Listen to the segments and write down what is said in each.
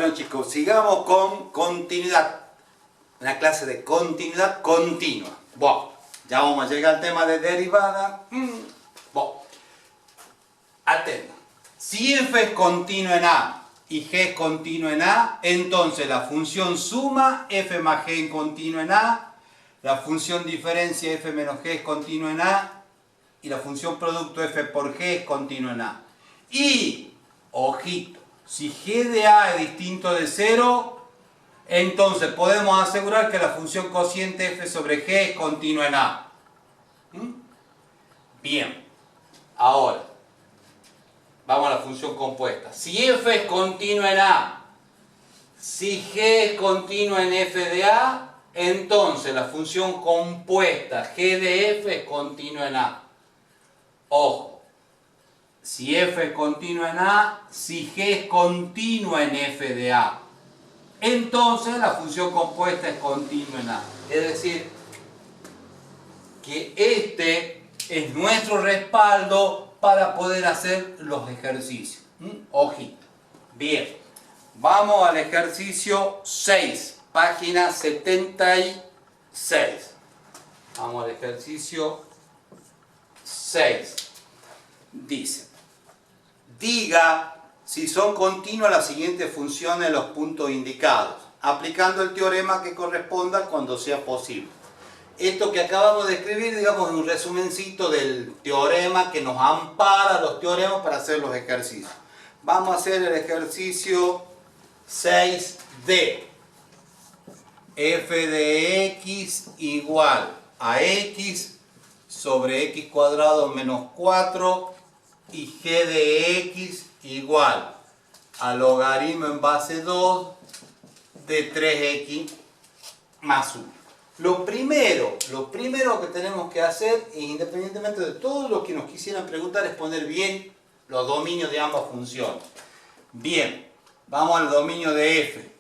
Bueno chicos, sigamos con continuidad. Una clase de continuidad continua. Bueno, ya vamos a llegar al tema de derivada. Bueno, atento. Si f es continuo en A y g es continuo en A, entonces la función suma f más g es continuo en A, la función diferencia f menos g es continuo en A y la función producto f por g es continuo en A. Y, ojito, si g de A es distinto de 0, entonces podemos asegurar que la función cociente f sobre g es continua en A. Bien, ahora vamos a la función compuesta. Si f es continua en A, si g es continua en f de A, entonces la función compuesta g de f es continua en A. Ojo, si f es continua en A, si g es continua en f de A, entonces la función compuesta es continua en A. Es decir, que este es nuestro respaldo para poder hacer los ejercicios. Ojito. Bien, vamos al ejercicio 6, página 76. Vamos al ejercicio 6. Dice, diga si son continuas las siguientes funciones en los puntos indicados, aplicando el teorema que corresponda cuando sea posible. Esto que acabamos de escribir, digamos, es un resumencito del teorema que nos ampara los teoremas para hacer los ejercicios. Vamos a hacer el ejercicio 6D. F de x igual a x sobre x cuadrado menos 4 y g de x igual a logaritmo en base 2 de 3x más 1. Lo primero que tenemos que hacer, independientemente de todo lo que nos quisieran preguntar, es poner bien los dominios de ambas funciones. Bien, vamos al dominio de f.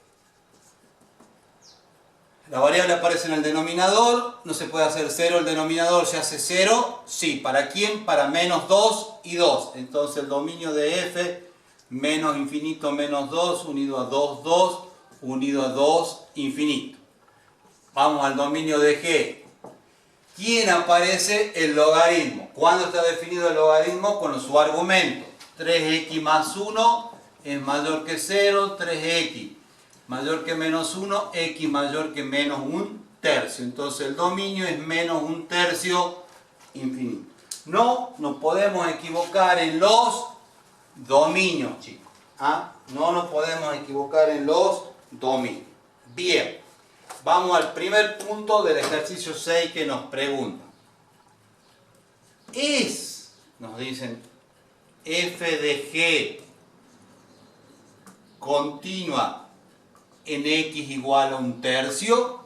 La variable aparece en el denominador, no se puede hacer 0, el denominador se hace 0. Sí, ¿para quién? Para menos 2 y 2. Entonces el dominio de f, menos infinito menos 2, unido a 2, 2, unido a 2, infinito. Vamos al dominio de g. ¿Quién aparece? El logaritmo. ¿Cuándo está definido el logaritmo? Con su argumento. 3x más 1 es mayor que 0, 3x mayor que menos 1, x mayor que menos 1/3. Entonces el dominio es menos 1/3 infinito. No nos podemos equivocar en los dominios, chicos. No nos podemos equivocar en los dominios. Bien. Vamos al primer punto del ejercicio 6 que nos pregunta. Nos dicen, f de g continua en x igual a 1/3.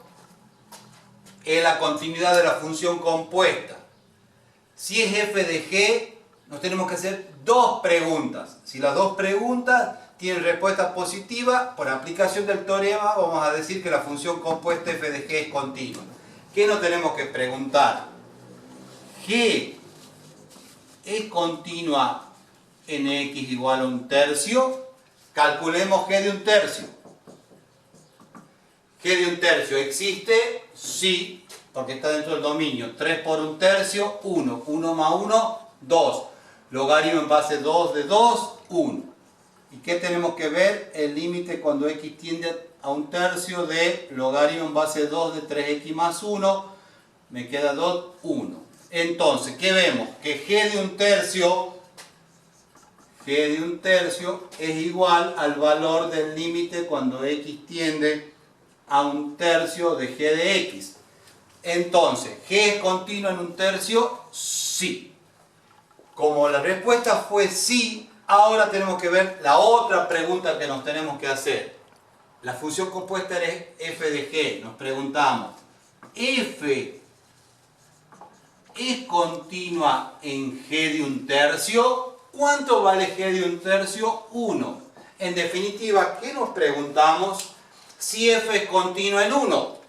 Es la continuidad de la función compuesta. Si es f de g, nos tenemos que hacer dos preguntas. Si las dos preguntas tienen respuesta positiva, por aplicación del teorema vamos a decir que la función compuesta f de g es continua. ¿Qué nos tenemos que preguntar? ¿G es continua en x igual a 1/3? Calculemos g de 1/3. ¿G de 1/3 existe? Sí, porque está dentro del dominio. 3 por 1/3, 1. 1 más 1, 2. Logaritmo en base 2 de 2, 1. ¿Y qué tenemos que ver? El límite cuando x tiende a 1/3 de logaritmo en base 2 de 3x más 1. Me queda 2, 1. Entonces, ¿qué vemos? Que g de 1/3 es igual al valor del límite cuando x tiende a 1/3 de g de x. Entonces, ¿g es continua en 1/3? Sí. Como la respuesta fue sí, ahora tenemos que ver la otra pregunta que nos tenemos que hacer. La función compuesta es f de g. Nos preguntamos, ¿f es continua en g de 1/3? ¿Cuánto vale g de 1/3? 1. En definitiva, ¿qué nos preguntamos? Si f es continua en 1.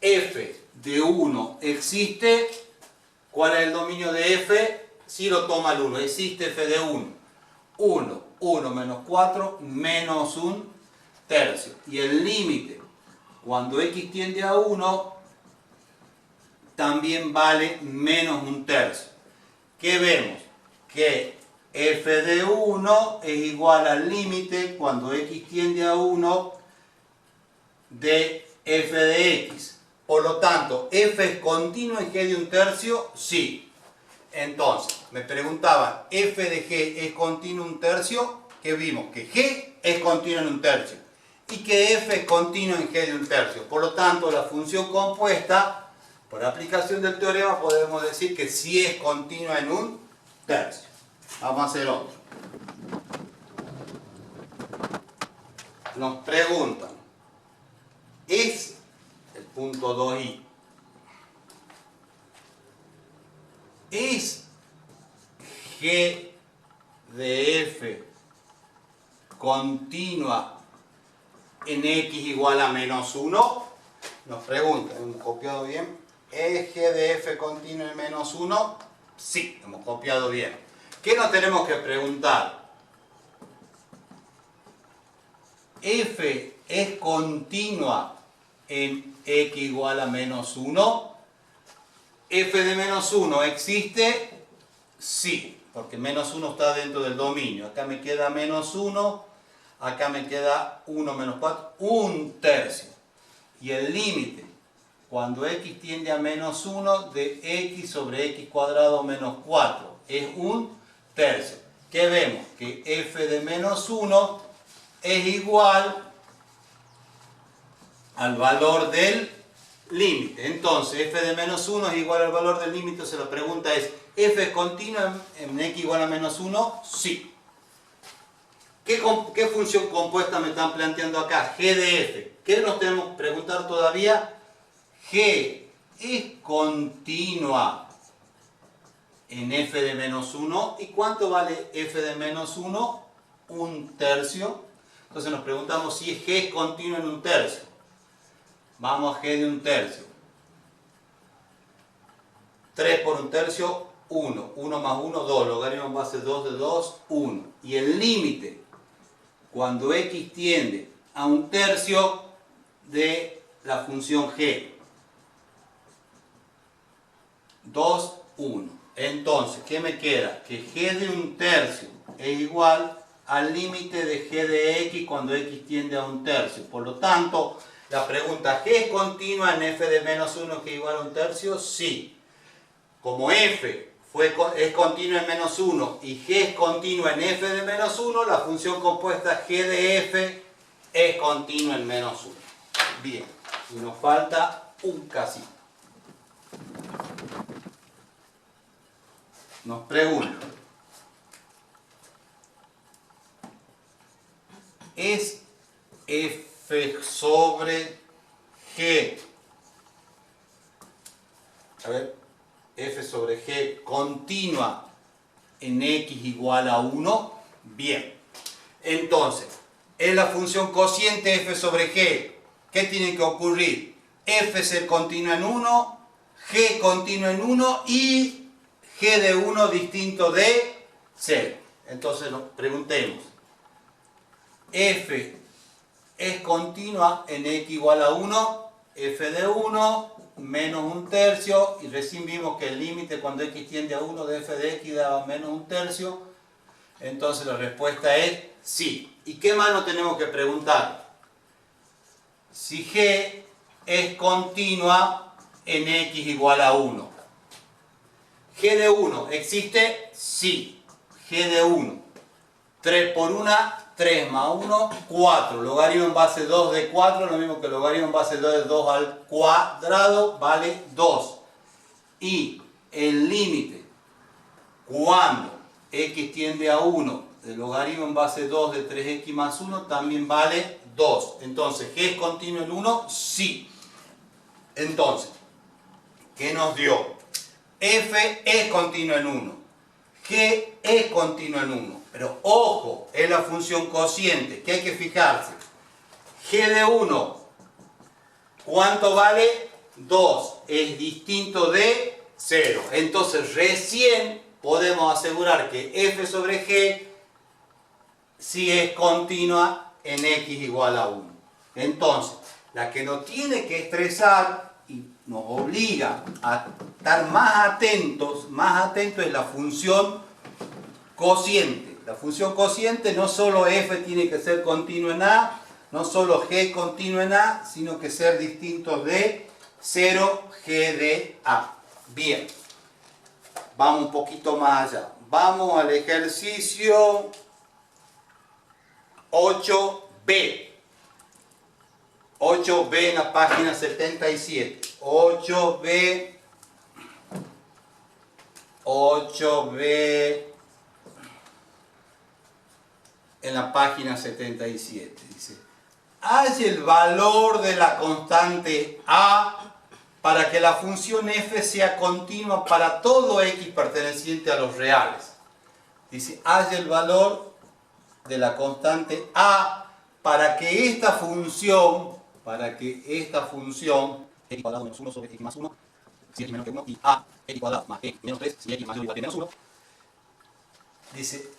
F de 1 existe. ¿Cuál es el dominio de f? Si lo toma el 1. Existe f de 1. 1 menos 4 menos 1 tercio. Y el límite, cuando x tiende a 1, también vale menos un tercio. ¿Qué vemos? Que f de 1 es igual al límite, cuando x tiende a 1, de f de x. Por lo tanto, f es continuo en g de un tercio, sí. Entonces, me preguntaban, f de g es continuo en un tercio. ¿Qué vimos? Que g es continuo en un tercio y que f es continuo en g de un tercio. Por lo tanto, la función compuesta, por aplicación del teorema, podemos decir que sí es continua en un tercio. Vamos a hacer otro. Nos preguntan, ¿es el punto 2i? ¿Es g de f continua en x igual a menos 1? Nos preguntan, ¿hemos copiado bien? ¿Es g de f continua en menos 1? Sí, hemos copiado bien. ¿Qué nos tenemos que preguntar? ¿F es continua en x igual a menos 1? ¿F de menos 1 existe? Sí, porque menos 1 está dentro del dominio. Acá me queda menos 1, acá me queda 1 menos 4, un tercio. Y el límite, cuando x tiende a menos 1, de x sobre x cuadrado menos 4, es un tercio. ¿Qué vemos? Que f de menos 1 es igual al valor del límite. Entonces, f de menos 1 es igual al valor del límite. Se la pregunta es, ¿f es continua en x igual a menos 1? Sí. ¿Qué función compuesta me están planteando acá? G de f. ¿Qué nos tenemos que preguntar todavía? G es continua en f de menos 1. ¿Y cuánto vale f de menos 1? Un tercio. Entonces nos preguntamos si g es continua en un tercio. Vamos a g de un tercio. 3 por un tercio, 1. 1 más 1, 2. Logaritmo en base 2 de 2, 1. Y el límite, cuando x tiende a un tercio de la función g. 2, 1. Entonces, ¿qué me queda? Que g de un tercio es igual al límite de g de x cuando x tiende a un tercio. Por lo tanto, la pregunta, ¿g es continua en f de menos 1 que es igual a un tercio? Sí. Como f es continua en menos 1 y g es continua en f de menos 1, la función compuesta g de f es continua en menos 1. Bien, y nos falta un casito. Nos pregunta, ¿es f sobre g, f sobre g continua en x igual a 1? Bien. Entonces, en la función cociente f sobre g, ¿qué tiene que ocurrir? F ser continua en 1, g continua en 1 y g de 1 distinto de 0. Entonces nos preguntemos, f es continua en x igual a 1, f de 1 menos un tercio, y recién vimos que el límite cuando x tiende a 1 de f de x daba menos un tercio. Entonces la respuesta es sí. ¿Y qué más nos tenemos que preguntar? Si g es continua en x igual a 1. ¿G de 1 existe? Sí. G de 1. 3 por 1, 3 más 1, 4. Logaritmo en base 2 de 4, lo mismo que logaritmo en base 2 de 2 al cuadrado, vale 2. Y el límite, cuando x tiende a 1, el logaritmo en base 2 de 3x más 1, también vale 2. Entonces, ¿g es continuo en 1? Sí. Entonces, ¿qué nos dio? F es continuo en 1. G es continuo en 1. Pero ojo, es la función cociente, que hay que fijarse. G de 1, ¿cuánto vale? 2. Es distinto de 0. Entonces recién podemos asegurar que f sobre g sí es continua en x igual a 1. Entonces, la que nos tiene que estresar y nos obliga a estar más atentos es la función cociente. La función cociente, no solo f tiene que ser continuo en A, no solo g continuo en A, sino que ser distintos de 0g de A. Bien, vamos un poquito más allá. Vamos al ejercicio 8b. 8b en la página 77. 8b en la página 77. Dice, halla el valor de la constante a para que la función f sea continua para todo x perteneciente a los reales. Dice, halla el valor de la constante a para que esta función, x cuadrado menos 1 sobre x más 1, si x menos que 1, y a, x cuadrado más x menos 3, si x mayor o igual que menos 1, dice,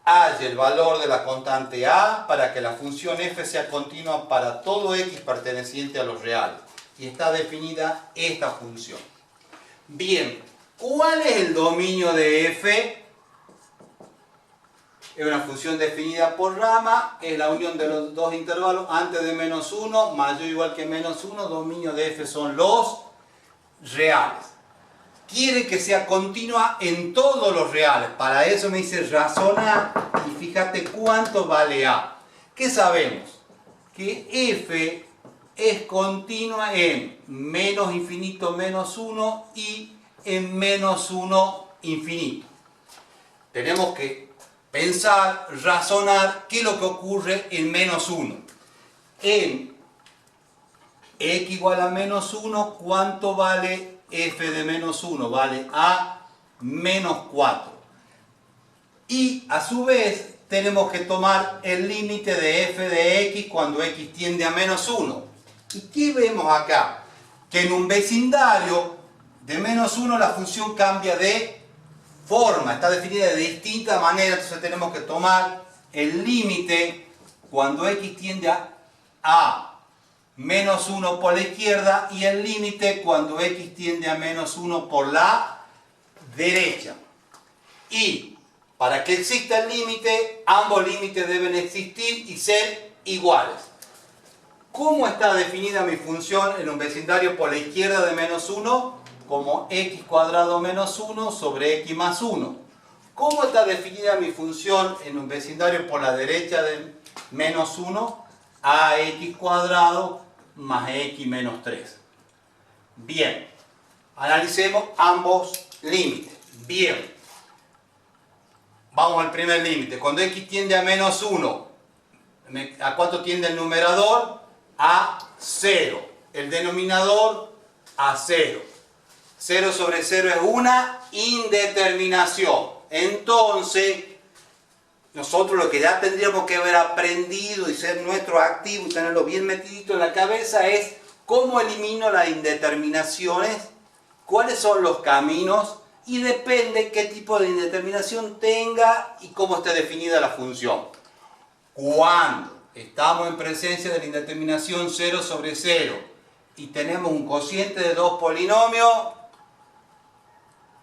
halla el valor de la constante a para que la función f sea continua para todo x perteneciente a los reales. Y está definida esta función. Bien, ¿cuál es el dominio de f? Es una función definida por rama, es la unión de los dos intervalos antes de menos 1, mayor o igual que menos 1, dominio de f son los reales. Quiere que sea continua en todos los reales. Para eso me dice razona y fíjate cuánto vale a. ¿Qué sabemos? Que f es continua en menos infinito menos 1 y en menos 1 infinito. Tenemos que pensar, razonar qué es lo que ocurre en menos 1. En x igual a menos 1, ¿cuánto vale f de menos 1? Vale a menos 4. Y a su vez tenemos que tomar el límite de f de x cuando x tiende a menos 1. ¿Y qué vemos acá? Que en un vecindario de menos 1 la función cambia de forma, está definida de distinta manera, entonces tenemos que tomar el límite cuando x tiende a menos 1 por la izquierda y el límite cuando x tiende a menos 1 por la derecha. Y para que exista el límite, ambos límites deben existir y ser iguales. ¿Cómo está definida mi función en un vecindario por la izquierda de menos 1? Como x cuadrado menos 1 sobre x más 1. ¿Cómo está definida mi función en un vecindario por la derecha de menos 1? Ax cuadrado más x menos 3. Bien, analicemos ambos límites. Bien, vamos al primer límite. Cuando x tiende a menos 1, ¿a cuánto tiende el numerador? A 0. El denominador a 0. 0 sobre 0 es una indeterminación. Entonces, nosotros lo que ya tendríamos que haber aprendido y ser nuestro activo y tenerlo bien metidito en la cabeza es cómo elimino las indeterminaciones, cuáles son los caminos y depende qué tipo de indeterminación tenga y cómo esté definida la función. Cuando estamos en presencia de la indeterminación 0 sobre 0 y tenemos un cociente de dos polinomios,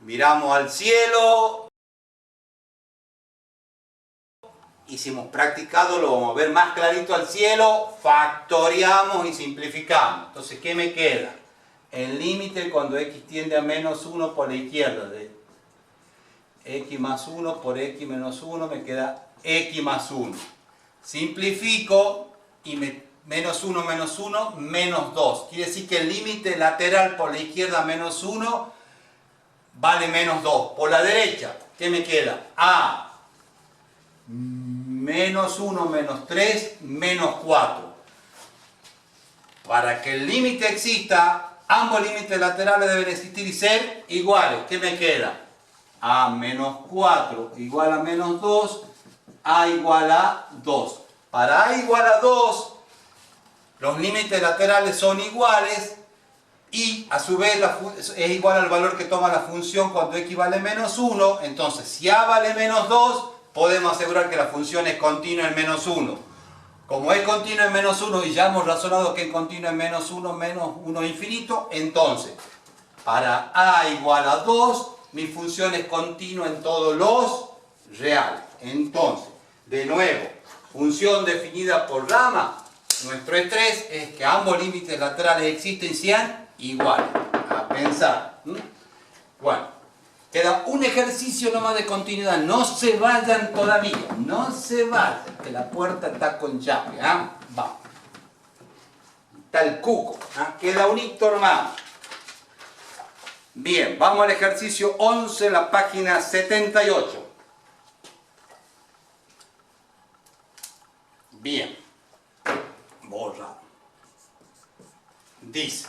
miramos al cielo y si hemos practicado lo vamos a ver más clarito al cielo, factoriamos y simplificamos. Entonces, ¿qué me queda? El límite cuando x tiende a menos 1 por la izquierda de x más 1 por x menos 1 me queda x más 1. Simplifico y menos 1 menos 2. Quiere decir que el límite lateral por la izquierda menos 1 vale menos 2. Por la derecha, ¿qué me queda? A menos 1 menos 3 menos 4. Para que el límite exista, ambos límites laterales deben existir y ser iguales. ¿Qué me queda? A menos 4 igual a menos 2. A igual a 2. Para A igual a 2, los límites laterales son iguales y a su vez es igual al valor que toma la función cuando x vale menos 1. Entonces, si A vale menos 2, podemos asegurar que la función es continua en menos 1. Como es continuo en menos 1 y ya hemos razonado que es continuo en menos 1 infinito, entonces, para a igual a 2, mi función es continua en todos los reales. Entonces, de nuevo, función definida por rama, nuestro estrés es que ambos límites laterales existen y sean iguales. A pensar. Bueno, queda un ejercicio nomás de continuidad. No se vayan todavía. No se vayan, que la puerta está con llave. Vamos. Está el cuco. Queda un hito más. Bien, vamos al ejercicio 11, la página 78. Bien. Borra. Dice,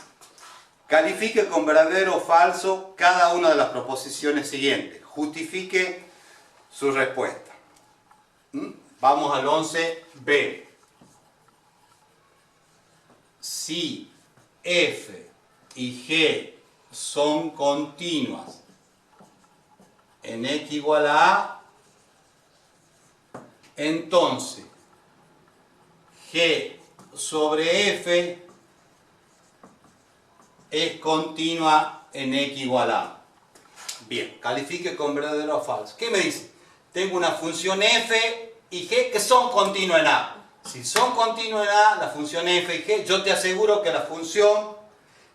califique con verdadero o falso cada una de las proposiciones siguientes. Justifique su respuesta. Vamos al 11b. Si f y g son continuas en x igual a a, entonces g sobre f es continua en x igual a a. Bien, califique con verdadero o falso. ¿Qué me dice? Tengo una función f y g que son continuas en a. Si son continuas en a, la función f y g, yo te aseguro que la función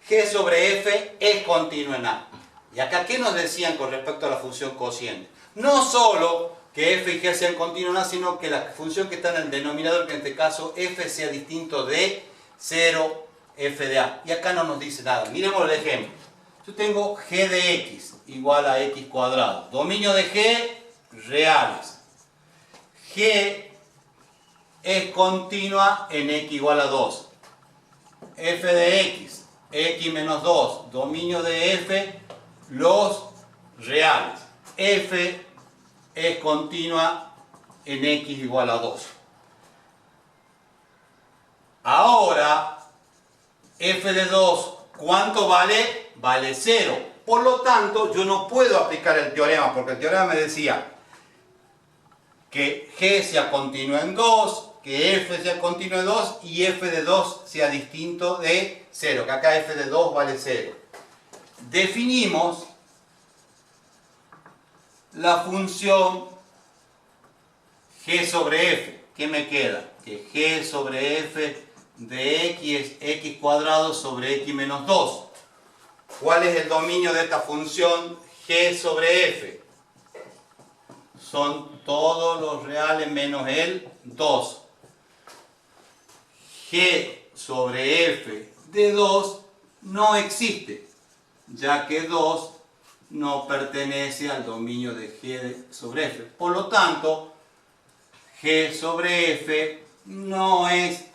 g sobre f es continua en a. Y acá, ¿qué nos decían con respecto a la función cociente? No solo que f y g sean continuas en a, sino que la función que está en el denominador, que en este caso f sea distinto de 0 f de a. Y acá no nos dice nada. Miremos el ejemplo. Yo tengo g de x igual a x cuadrado. Dominio de g, reales. G es continua en x igual a 2. F de x menos 2. Dominio de f, los reales. F es continua en x igual a 2. Ahora, f de 2, ¿cuánto vale? Vale 0. Por lo tanto, yo no puedo aplicar el teorema, porque el teorema me decía que g sea continua en 2, que f sea continua en 2 y f de 2 sea distinto de 0, que acá f de 2 vale 0. Definimos la función g sobre f. ¿Qué me queda? Que g sobre f de x es x cuadrado sobre x menos 2. ¿Cuál es el dominio de esta función g sobre f? Son todos los reales menos el 2. G sobre f de 2 no existe, ya que 2 no pertenece al dominio de g sobre f. Por lo tanto, g sobre f no es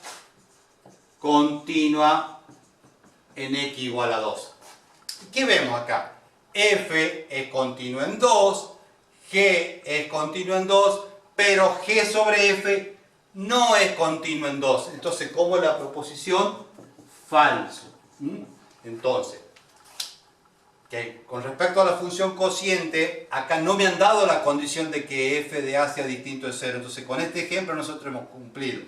continua en x igual a 2. ¿Qué vemos acá? F es continua en 2, g es continua en 2, pero g sobre f no es continua en 2. Entonces, ¿cómo es la proposición? Falso. Entonces, con respecto a la función cociente, acá no me han dado la condición de que f de a sea distinto de 0. Entonces, con este ejemplo nosotros hemos cumplido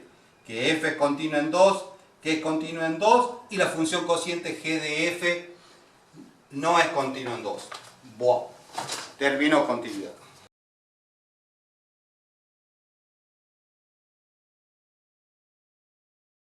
que f es continua en 2, que es continua en 2, y la función cociente g de f no es continua en 2. Bueno, terminó continuidad.